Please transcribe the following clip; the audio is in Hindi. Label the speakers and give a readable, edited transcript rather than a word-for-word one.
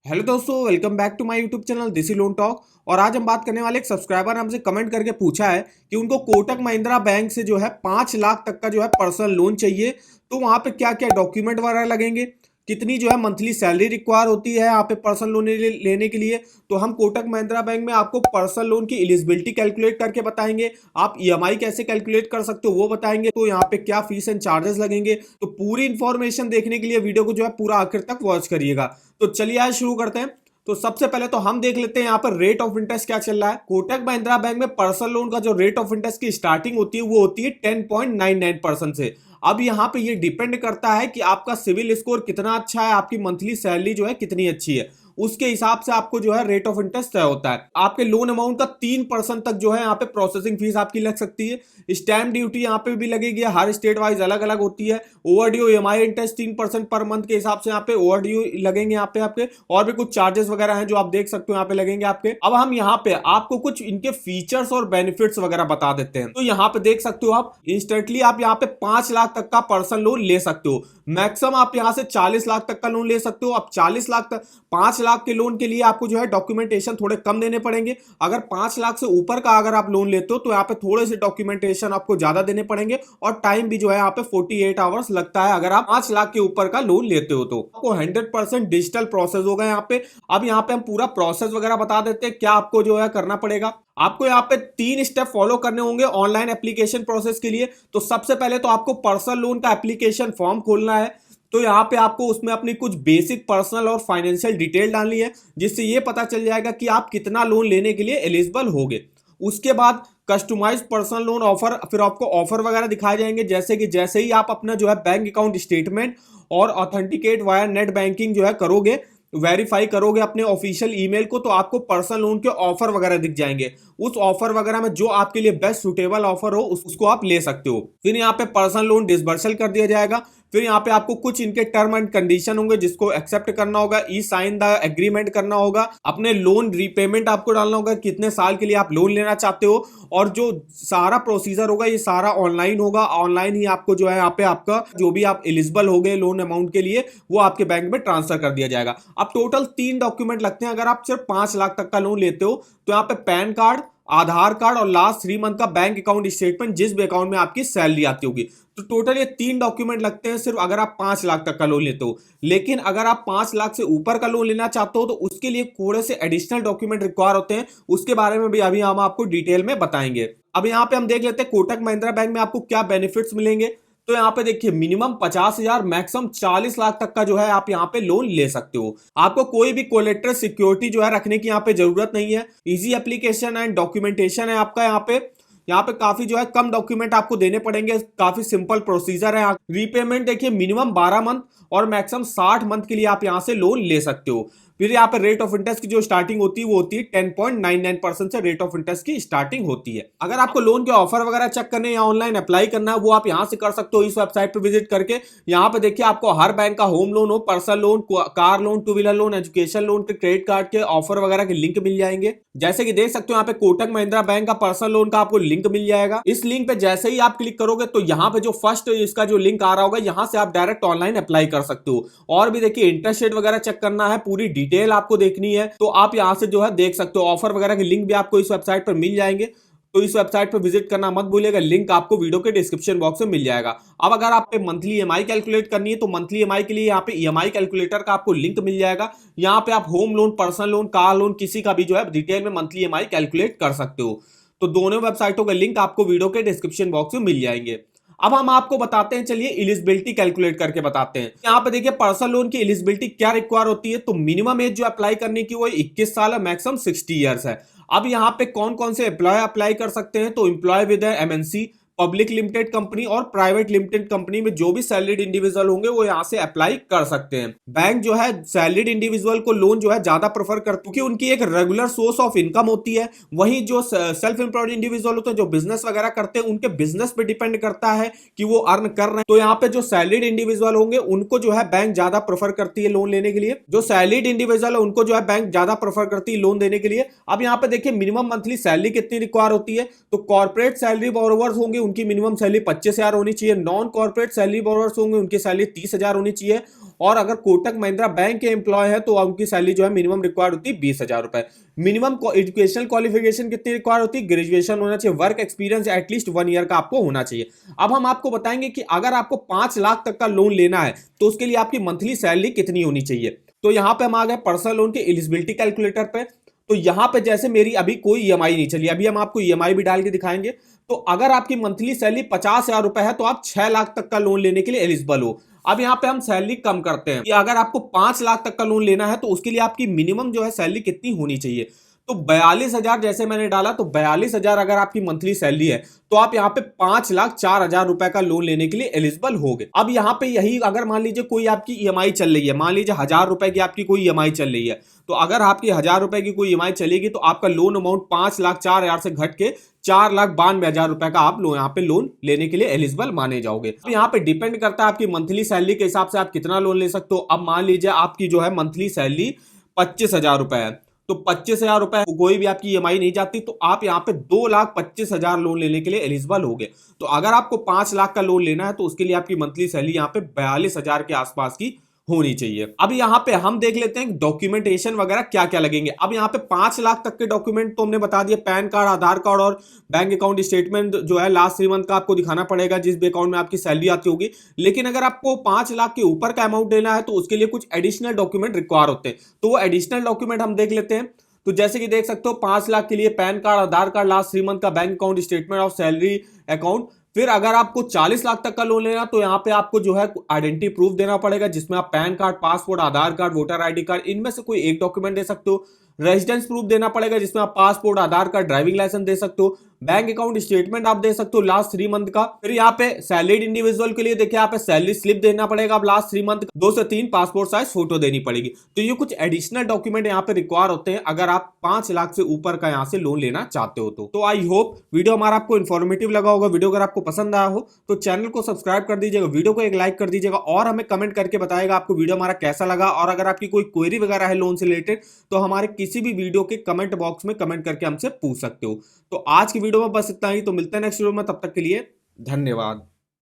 Speaker 1: हेलो दोस्तों, welcome back to my YouTube channel Desi loan talk. और आज हम बात करने वाले एक सब्सक्राइबर ने हमसे कमेंट करके पूछा है कि उनको कोटक महिंद्रा बैंक से जो है 5 लाख तक का जो है पर्सनल लोन चाहिए। तो वहां पे क्या क्या डॉक्यूमेंट वगैरह लगेंगे, कितनी जो है मंथली सैलरी रिक्वायर होती है यहाँ पे पर्सनल लोन लेने के लिए। तो हम कोटक महिंद्रा बैंक में आपको पर्सनल लोन की एलिजिबिलिटी कैलकुलेट करके बताएंगे। आप ईएमआई कैसे कैलकुलेट कर सकते हो वो बताएंगे। तो यहाँ पे क्या फीस एंड चार्जेस लगेंगे। तो पूरी इंफॉर्मेशन देखने के लिए वीडियो को जो है पूरा आखिर तक वॉच करिएगा। तो चलिए आज शुरू करते हैं। तो सबसे पहले तो हम देख लेते हैं यहाँ पर रेट ऑफ इंटरेस्ट क्या चल रहा है। कोटक महिंद्रा बैंक में पर्सनल लोन का जो रेट ऑफ इंटरेस्ट की स्टार्टिंग होती है वो होती है 10.99% से। अब यहाँ पे ये डिपेंड करता है कि आपका सिविल स्कोर कितना अच्छा है, आपकी मंथली सैलरी जो है कितनी अच्छी है, उसके हिसाब से आपको जो है रेट ऑफ इंटरेस्ट तय होता है। आपके लोन अमाउंट का 3% तक जो है यहाँ पे प्रोसेसिंग फीस आपकी लग सकती है। स्टैम्प ड्यूटी यहाँ पे भी लगेगी, हर स्टेट वाइज अलग अलग होती है। Overdue EMI interest 3% per month के हिसाब से यहाँ पे ओवरड्यू लगेंगे यहाँ पे आपके। और भी कुछ चार्जेस वगैरह हैं जो आप देख सकते हो यहाँ पे लगेंगे आपके। अब हम यहाँ पे आपको कुछ इनके फीचर्स और बेनिफिट्स वगैरह बता देते हैं। तो यहाँ पे देख सकते हो आप इंस्टेंटली आप यहाँ पे 5 लाख तक का पर्सनल लोन ले सकते हो। मैक्सिमम आप यहाँ से 40 लाख तक का लोन ले सकते हो। अब 40 लाख तक 5 लाख के लोन के लिए आपको जो है डॉक्यूमेंटेशन थोड़े कम देने पड़ेंगे। अगर 5 लाख से ऊपर का अगर आप लोन लेते हो तो यहाँ पे थोड़े से डॉक्यूमेंटेशन आपको ज्यादा देने पड़ेंगे और टाइम भी जो है यहाँ पे 48 आवर्स लगता है अगर आप 5 लाख के ऊपर का लोन लेते हो। तो आपको 100% डिजिटल प्रोसेस होगा यहाँ पे। अब यहाँ पे हम पूरा प्रोसेस वगैरह बता देते हैं क्या आपको जो है करना पड़ेगा। आपको यहाँ पे 3 स्टेप फॉलो करने होंगे ऑनलाइन एप्लीकेशन प्रोसेस के लिए। तो सबसे पहले तो आपको पर्सनल लोन का एप्लीकेशन फॉर्म खोलना है। तो यहाँ पे आपको उसमें अपनी कुछ बेसिक पर्सनल और फाइनेंशियल डिटेल डालनी है, जिससे ये पता चल जाएगा कि आप कितना लोन लेने के लिए एलिजिबल होगे। उसके बाद कस्टमाइज पर्सनल लोन ऑफर, फिर आपको ऑफर वगैरह दिखाए जाएंगे। जैसे ही आप अपना जो है बैंक अकाउंट स्टेटमेंट और ऑथेंटिकेट वाया नेट बैंकिंग जो है करोगे, वेरीफाई करोगे अपने ऑफिशियल ईमेल को, तो आपको पर्सनल लोन के ऑफर वगैरह दिख जाएंगे। उस ऑफर वगैरह में जो आपके लिए बेस्ट सुटेबल ऑफर हो उसको आप ले सकते हो। फिर यहाँ पे पर्सनल लोन डिसबर्सल कर दिया जाएगा। फिर यहाँ पे आपको कुछ इनके टर्म एंड कंडीशन होंगे जिसको एक्सेप्ट करना होगा, ई साइन द एग्रीमेंट करना होगा। अपने लोन रीपेमेंट आपको डालना होगा, कितने साल के लिए आप लोन लेना चाहते हो। और जो सारा प्रोसीजर होगा ये सारा ऑनलाइन होगा। ऑनलाइन ही आपको जो है यहाँ पे आपका जो भी आप एलिजिबल हो गए लोन अमाउंट के लिए वो आपके बैंक में ट्रांसफर कर दिया जाएगा। अब टोटल 3 डॉक्यूमेंट लगते हैं अगर आप सिर्फ 5 लाख तक का लोन लेते हो। तो यहाँ पे पैन कार्ड, आधार कार्ड और लास्ट 3 मंथ का बैंक अकाउंट स्टेटमेंट, जिस भी अकाउंट में आपकी सैलरी आती होगी। तो टोटल ये 3 डॉक्यूमेंट लगते हैं सिर्फ अगर आप 5 लाख तक का लोन लेते हो। लेकिन अगर आप 5 लाख से ऊपर का लोन लेना चाहते हो तो उसके लिए थोड़े से एडिशनल डॉक्यूमेंट रिक्वायर होते हैं। उसके बारे में भी अभी हम आपको डिटेल में बताएंगे। अब यहाँ पे हम देख लेते हैं कोटक महिंद्रा बैंक में आपको क्या बेनिफिट्स मिलेंगे। तो यहाँ पे देखिए मिनिमम 50,000, मैक्सिमम 40 लाख तक का जो है आप यहाँ पे लोन ले सकते हो। आपको कोई भी कोलेट्रल सिक्योरिटी जो है रखने की यहाँ पे जरूरत नहीं है। इजी एप्लीकेशन एंड डॉक्यूमेंटेशन है आपका। यहाँ पे काफी जो है कम डॉक्यूमेंट आपको देने पड़ेंगे, काफी सिंपल प्रोसीजर है। रीपेमेंट देखिए मिनिमम 12 मंथ और मैक्सिमम 60 मंथ के लिए आप यहाँ से लोन ले सकते हो। फिर यहाँ पे रेट ऑफ इंटरेस्ट की जो स्टार्टिंग होती है वो होती है 10.99% से रेट ऑफ इंटरेस्ट की स्टार्टिंग होती है। अगर आपको लोन के ऑफर वगैरह चेक करने या ऑनलाइन अप्लाई करना है वो आप यहाँ से कर सकते हो, इस वेबसाइट पर विजिट करके। यहाँ पे देखिए आपको हर बैंक का होम लोन हो, personal loan, car loan, two wheeler loan, education loan के क्रेडिट कार्ड के ऑफर वगैरह के लिंक मिल जाएंगे। जैसे कि देख सकते हो यहाँ पे कोटक महिंद्रा बैंक का पर्सनल लोन का आपको लिंक मिल जाएगा। इस लिंक पे जैसे ही आप क्लिक करोगे तो यहाँ पे जो फर्स्ट इसका जो लिंक आ रहा होगा यहाँ से आप डायरेक्ट ऑनलाइन अप्लाई कर सकते हो। और भी देखिए इंटरेस्ट रेट वगैरह चेक करना है, पूरी डिटेल आपको देखनी है तो आप यहाँ से जो है देख सकते हो। ऑफर वगैरह के लिंक भी आपको इस वेबसाइट पर मिल जाएंगे। तो इस वेबसाइट पर विजिट करना मत भूलिएगा, लिंक आपको वीडियो के डिस्क्रिप्शन बॉक्स में मिल जाएगा। अब अगर आप पे मंथली ईएमआई कैलकुलेट करनी है तो मंथली ईएमआई के लिए यहाँ पे ईएमआई कैलकुलेटर का आपको लिंक मिल जाएगा। यहाँ पे आप home loan, personal loan, car loan किसी का भी जो है डिटेल में मंथली ईएमआई कैलकुलेट कर सकते हो। तो दोनों वेबसाइटों के लिंक आपको वीडियो के डिस्क्रिप्शन बॉक्स में मिल जाएंगे। अब हम आपको बताते हैं, चलिए एलिजिबिलिटी कैलकुलेट करके बताते हैं। यहाँ पे देखिए पर्सनल लोन की एलिजिबिलिटी क्या रिक्वायर होती है। तो मिनिमम एज जो अप्लाई करने की वो 21 साल है, मैक्सिमम 60 ईयर्स है। अब यहाँ पे कौन कौन से एम्प्लॉय अप्लाई कर सकते हैं। तो employ with MNC, public limited company और प्राइवेट लिमिटेड कंपनी में जो भी सैलरीड इंडिविजुअल होंगे वो यहाँ से अप्लाई कर सकते हैं। बैंक जो है सैलरीड इंडिविजुअल को लोन जो है ज्यादा प्रेफर करते हैं क्योंकि उनकी एक रेगुलर सोर्स ऑफ इनकम होती है। वहीं जो सेल्फ एम्प्लॉयड इंडिविजुअल होते हैं, जो बिजनेस वगैरह करते हैं, उनके बिजनेस पे डिपेंड करता है कि वो अर्न कर रहे हैं। तो यहाँ पे जो सैलरीड इंडिविजुअल होंगे उनको जो है बैंक ज्यादा प्रेफर करती है लोन लेने के लिए। जो सैलरीड इंडिविजुअल है उनको जो है बैंक ज्यादा प्रेफर करती है लोन देने के लिए। अब यहाँ पे देखिए मिनिमम मंथली सैलरी कितनी रिक्वायर होती है। तो कॉर्पोरेट सैलरी बोरोवर्स होंगे उनकी मिनिमम सैलरी 25,000 होनी चाहिए। नॉन कॉर्पोरेट सैलरी बोरोवर्स होंगे उनकी सैलरी 30,000 होनी चाहिए। और अगर कोटक महिंद्रा बैंक के एम्प्लॉय है तो उनकी सैलरी जो है मिनिमम रिक्वायर्ड होती है 20,000 रुपए। मिनिमम एजुकेशनल क्वालिफिकेशन कितनी रिक्वायर्ड होती है? ग्रेजुएशन होना चाहिए। वर्क एक्सपीरियंस एटलीस्ट 1 ईयर का आपको होना चाहिए। अब हम आपको बताएंगे कि अगर आपको 5 लाख तक का लोन लेना है तो उसके लिए आपकी मंथली सैलरी कितनी होनी चाहिए। तो यहां पे हम आ गए पर्सनल लोन के एलिजिबिलिटी कैलकुलेटर पे। तो यहां पे जैसे मेरी अभी कोई ईएमआई नहीं चली, अभी हम आपको ईएमआई भी डाल के दिखाएंगे। तो अगर आपकी मंथली सैलरी 50,000 रुपए है तो आप 6 लाख तक का लोन लेने के लिए एलिजिबल हो। अब यहां पे हम सैलरी कम करते हैं कि अगर आपको 5 लाख तक का लोन लेना है तो उसके लिए आपकी मिनिमम जो है सैलरी कितनी होनी चाहिए। तो 42,000 जैसे मैंने डाला, तो 42,000 अगर आपकी मंथली सैलरी है तो आप यहाँ पे 5,04,000 रुपए का लोन लेने के लिए एलिजिबल हो गए। अब यहाँ पे यही अगर मान लीजिए कोई आपकी ईएमआई चल रही है, मान लीजिए 1,000 रुपए की आपकी कोई ईएमआई चल रही है, तो अगर आपकी 1,000 रुपए की कोई ईएमआई चलेगी तो आपका लोन अमाउंट 5,04,000 से घट के 4,92,000 रुपए का आप यहाँ पे लोन लेने के लिए एलिजिबल माने जाओगे। अब यहाँ पे डिपेंड करता है आपकी मंथली सैलरी के हिसाब से आप कितना लोन ले सकते हो। अब मान लीजिए आपकी जो है मंथली सैलरी 25,000 रुपए है, तो 25,000 रुपए कोई भी आपकी ईएमआई नहीं जाती तो आप यहाँ पे 2,25,000 लोन लेने के लिए एलिजिबल हो गए। तो अगर आपको 5 लाख का लोन लेना है तो उसके लिए आपकी मंथली सैलरी यहाँ पे 42,000 के आसपास की होनी चाहिए। अब यहाँ पे हम देख लेते हैं डॉक्यूमेंटेशन वगैरह क्या क्या लगेंगे। अब यहाँ पे 5 लाख तक के डॉक्यूमेंट तो हमने बता दिया, पैन कार्ड, आधार कार्ड और बैंक अकाउंट स्टेटमेंट जो है लास्ट 3 मंथ का आपको दिखाना पड़ेगा जिस भी अकाउंट में आपकी सैलरी आती होगी। लेकिन अगर आपको 5 लाख के ऊपर का अमाउंट लेना है तो उसके लिए कुछ एडिशनल डॉक्यूमेंट रिक्वायर होते हैं, तो वो एडिशनल डॉक्यूमेंट हम देख लेते हैं। तो जैसे कि देख सकते हो 5 लाख के लिए पैन कार्ड, आधार कार्ड, लास्ट 3 मंथ का bank account statement of salary account. फिर अगर आपको 40 लाख तक का लोन लेना तो यहाँ पे आपको जो है आइडेंटिटी प्रूफ देना पड़ेगा जिसमें आप पैन कार्ड, पासपोर्ट, आधार कार्ड, वोटर आईडी कार्ड, इनमें से कोई एक डॉक्यूमेंट दे सकते हो। रेजिडेंस प्रूफ देना पड़ेगा जिसमें आप पासपोर्ट, आधार कार्ड, ड्राइविंग लाइसेंस दे सकते हो। बैंक अकाउंट स्टेटमेंट आप दे सकते हो लास्ट 3 मंथ का। फिर यहाँ पे सैलरीड इंडिविजुअल के लिए देखिए यहाँ पे सैलरी स्लिप देना पड़ेगा आप लास्ट 3 मंथ, 2 से 3 पासपोर्ट साइज फोटो देनी पड़ेगी। तो ये कुछ एडिशनल डॉक्यूमेंट यहाँ पे रिक्वायर होते हैं अगर आप 5 लाख से ऊपर का यहाँ से लोन लेना चाहते हो। तो आई होप वीडियो हमारा आपको इन्फॉर्मेटिव लगा होगा। वीडियो अगर आपको पसंद आया हो तो चैनल को सब्सक्राइब कर दीजिएगा, वीडियो को एक लाइक कर दीजिएगा और हमें कमेंट करके बताएगा आपको वीडियो हमारा कैसा लगा। और अगर आपकी कोई क्वेरी वगैरह है लोन से रिलेटेड तो हमारे किसी भी वीडियो के कमेंट बॉक्स में कमेंट करके हमसे पूछ सकते हो। तो आज की वीडियो में बस इतना ही, तो मिलते हैं नेक्स्ट वीडियो में, तब तक के लिए धन्यवाद।